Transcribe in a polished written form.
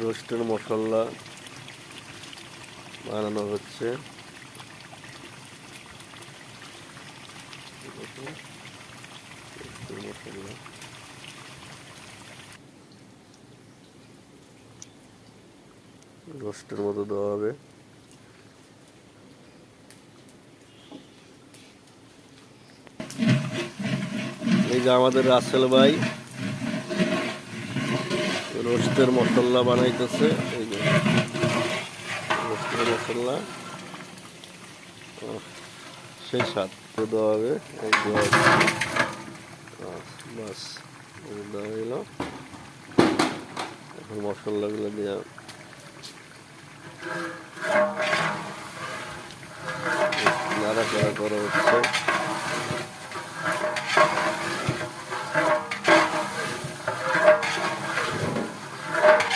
রোস্টের মশলা বানানো হচ্ছে। মশলা রোস্টের মতো দেওয়া হবে। এই যে আমাদের রাসেল ভাই রোস্টের মশলা বানাইতেছে। এই যে রোস্টের মশলা সেই স্বাদ দেওয়া হবে। এই বাস দেওয়া হইল। এখন মশলাগুলো দিয়ে নাড়াচাড়া করা হচ্ছে।